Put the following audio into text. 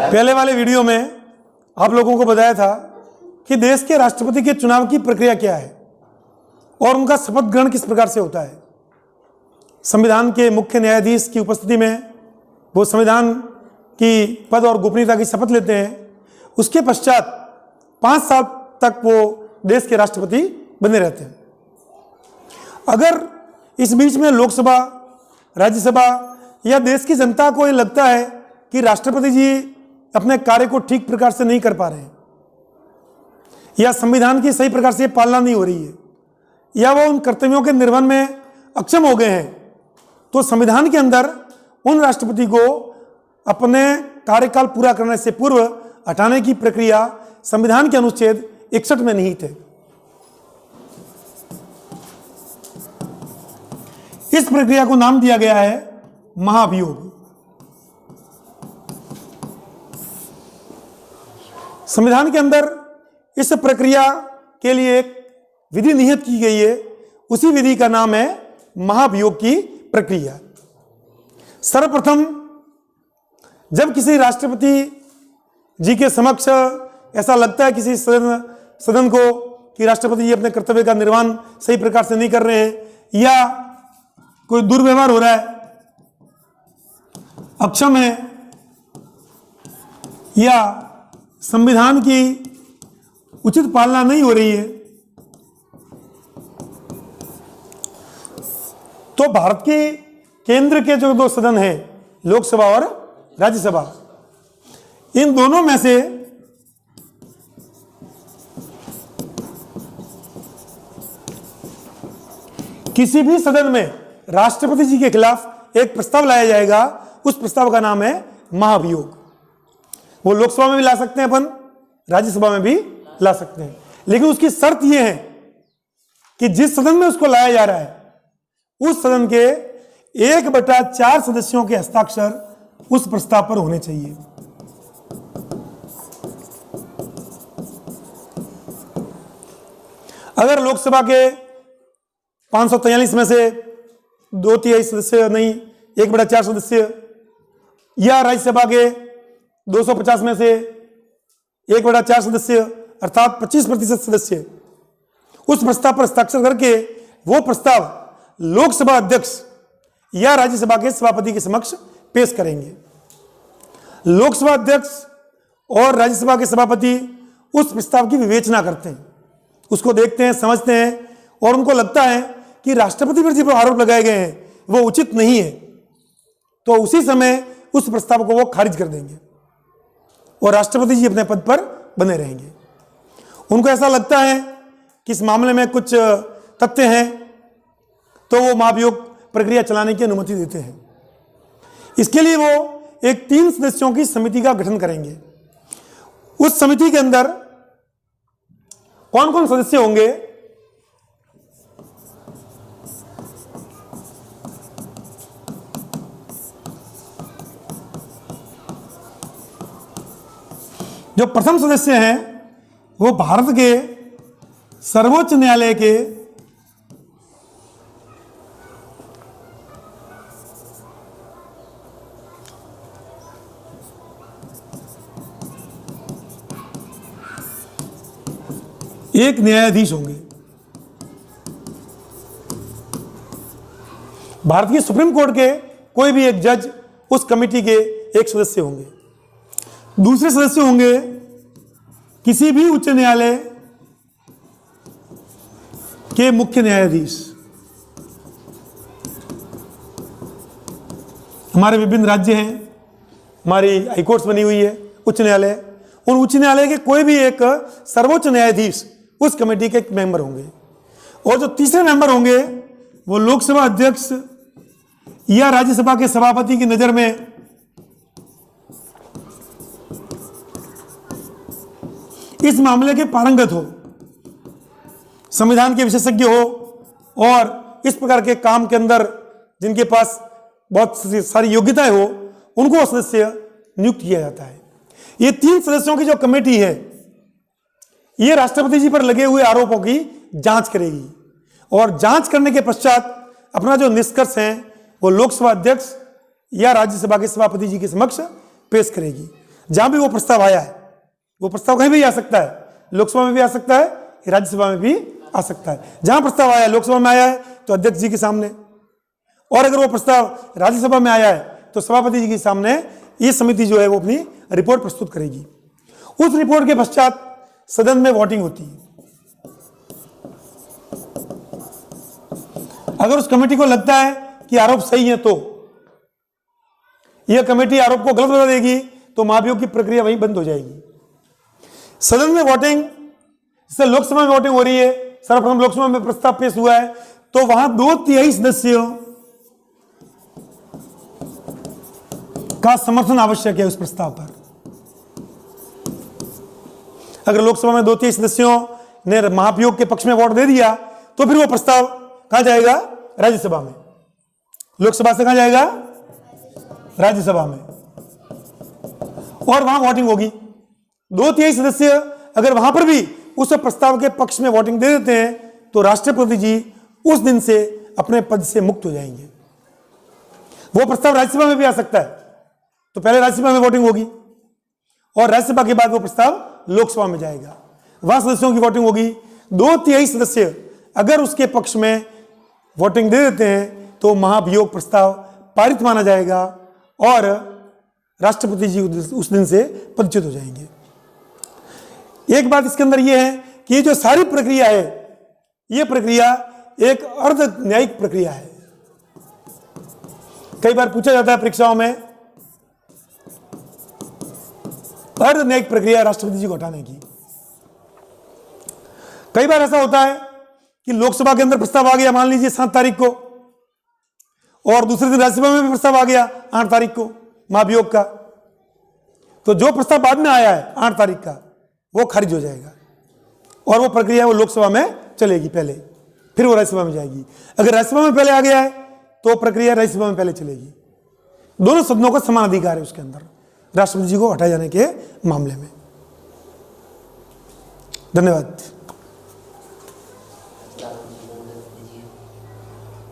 पहले वाले वीडियो में आप लोगों को बताया था कि देश के राष्ट्रपति के चुनाव की प्रक्रिया क्या है और उनका शपथ ग्रहण किस प्रकार से होता है। संविधान के मुख्य न्यायाधीश की उपस्थिति में वो संविधान की पद और गोपनीयता की शपथ लेते हैं। उसके पश्चात 5 साल तक वो देश के राष्ट्रपति बने रहते हैं। अगर इस बीच में लोकसभा, राज्यसभा या देश की जनता को ये लगता है कि राष्ट्रपति जी अपने कार्य को ठीक प्रकार से नहीं कर पा रहे हैं या संविधान की सही प्रकार से पालना नहीं हो रही है या वो उन कर्तव्यों के निर्वहन में अक्षम हो गए हैं, तो संविधान के अंदर उन राष्ट्रपति को अपने कार्यकाल पूरा करने से पूर्व हटाने की प्रक्रिया संविधान के अनुच्छेद 61 में निहित है। इस प्रक्रिया को नाम दिया गया है महाभियोग। संविधान के अंदर इस प्रक्रिया के लिए एक विधि निहित की गई है। उसी विधि का नाम है महाभियोग की प्रक्रिया। सर्वप्रथम जब किसी राष्ट्रपति जी के समक्ष ऐसा लगता है किसी सदन को कि राष्ट्रपति जी अपने कर्तव्य का निर्वहन सही प्रकार से नहीं कर रहे हैं या कोई दुर्व्यवहार हो रहा है, अक्षम है या संविधान की उचित पालना नहीं हो रही है, तो भारत के केंद्र के जो 2 सदन हैं, लोकसभा और राज्यसभा, इन दोनों में से किसी भी सदन में राष्ट्रपति जी के खिलाफ एक प्रस्ताव लाया जाएगा। उस प्रस्ताव का नाम है महाभियोग। वो लोकसभा में भी ला सकते हैं अपन, राज्यसभा में भी ला सकते हैं, लेकिन उसकी शर्त यह है कि जिस सदन में उसको लाया जा रहा है उस सदन के 1/4 सदस्यों के हस्ताक्षर उस प्रस्ताव पर होने चाहिए। अगर लोकसभा के 543 में से 2/3 सदस्य नहीं, 1/4 सदस्य, या राज्यसभा के 250 में से 1/4 सदस्य अर्थात 25% सदस्य उस प्रस्ताव पर हस्ताक्षर करके वो प्रस्ताव लोकसभा अध्यक्ष या राज्यसभा के सभापति के समक्ष पेश करेंगे। लोकसभा अध्यक्ष और राज्यसभा के सभापति उस प्रस्ताव की विवेचना करते हैं, उसको देखते हैं, समझते हैं और उनको लगता है कि राष्ट्रपति पर जो आरोप लगाए गए हैं वो उचित नहीं है, तो उसी समय उस प्रस्ताव को वो खारिज कर देंगे और राष्ट्रपति जी अपने पद पर बने रहेंगे। उनको ऐसा लगता है कि इस मामले में कुछ तथ्य हैं तो वो महाभियोग प्रक्रिया चलाने की अनुमति देते हैं। इसके लिए वो एक 3 सदस्यों की समिति का गठन करेंगे। उस समिति के अंदर कौन कौन सदस्य होंगे? जो प्रथम सदस्य हैं वो भारत के सर्वोच्च न्यायालय के एक न्यायाधीश होंगे। भारत की सुप्रीम कोर्ट के कोई भी एक जज उस कमेटी के एक सदस्य होंगे। दूसरे सदस्य होंगे किसी भी उच्च न्यायालय के मुख्य न्यायाधीश। हमारे विभिन्न राज्य हैं, हमारी हाईकोर्ट्स बनी हुई है, उच्च न्यायालय, उन उच्च न्यायालय के कोई भी एक सर्वोच्च न्यायाधीश उस कमेटी के एक मेंबर होंगे। और जो तीसरे मेंबर होंगे वो लोकसभा अध्यक्ष या राज्यसभा के सभापति की नजर में इस मामले के पारंगत हो, संविधान के विशेषज्ञ हो और इस प्रकार के काम के अंदर जिनके पास बहुत सारी योग्यताएं हो, उनको सदस्य नियुक्त किया जाता है। ये 3 सदस्यों की जो कमेटी है ये राष्ट्रपति जी पर लगे हुए आरोपों की जांच करेगी और जांच करने के पश्चात अपना जो निष्कर्ष है वो लोकसभा अध्यक्ष या राज्यसभा के सभापति जी के समक्ष पेश करेगी। जहां भी वो प्रस्ताव आया है, वो प्रस्ताव कहीं भी आ सकता है, लोकसभा में भी आ सकता है, राज्यसभा में भी आ सकता है। जहां प्रस्ताव आया लोकसभा में आया है तो अध्यक्ष जी के सामने, और अगर वो प्रस्ताव राज्यसभा में आया है तो सभापति जी के सामने ये समिति जो है वो अपनी रिपोर्ट प्रस्तुत करेगी। उस रिपोर्ट के पश्चात सदन में वोटिंग होती है। अगर उस कमेटी को लगता है कि आरोप सही है तो यह कमेटी आरोप को गलत बता देगी, तो महाभियोग की प्रक्रिया वहीं बंद हो जाएगी। सदन में वोटिंग, जैसे लोकसभा में वोटिंग हो रही है, सर्वप्रथम लोकसभा में प्रस्ताव पेश हुआ है तो वहां 2/3 सदस्यों का समर्थन आवश्यक है उस प्रस्ताव पर। अगर लोकसभा में 2/3 सदस्यों ने महाभियोग के पक्ष में वोट दे दिया तो फिर वो प्रस्ताव कहां जाएगा? राज्यसभा में। लोकसभा से कहां जाएगा? राज्यसभा में, और वहां वोटिंग होगी। 2/3 सदस्य अगर वहां पर भी उस प्रस्ताव के पक्ष में वोटिंग दे देते हैं तो राष्ट्रपति जी उस दिन से अपने पद से मुक्त हो जाएंगे। वो प्रस्ताव राज्यसभा में भी आ सकता है, तो पहले राज्यसभा में वोटिंग होगी और राज्यसभा के बाद वो प्रस्ताव लोकसभा में जाएगा। वहां सदस्यों की वोटिंग होगी। 2/3 सदस्य अगर उसके पक्ष में वोटिंग दे देते हैं तो महाभियोग प्रस्ताव पारित माना जाएगा और राष्ट्रपति जी उस दिन से पदच्युत हो जाएंगे। एक बात इसके अंदर यह है कि ये जो सारी प्रक्रिया है, ये प्रक्रिया एक अर्ध न्यायिक प्रक्रिया है। कई बार पूछा जाता है परीक्षाओं में, अर्ध न्यायिक प्रक्रिया राष्ट्रपति जी को हटाने की। कई बार ऐसा होता है कि लोकसभा के अंदर प्रस्ताव आ गया, मान लीजिए 7 तारीख को, और दूसरे दिन राज्यसभा में भी प्रस्ताव आ गया 8 तारीख को महाभियोग का, तो जो प्रस्ताव बाद में आया है 8 तारीख का वो खारिज हो जाएगा और वो प्रक्रिया वो लोकसभा में चलेगी पहले, फिर वो राज्यसभा में जाएगी। अगर राज्यसभा में पहले आ गया है तो प्रक्रिया राज्यसभा में पहले चलेगी। दोनों सदनों का समान अधिकार है उसके अंदर राष्ट्रपति जी को हटाए जाने के मामले में। धन्यवाद।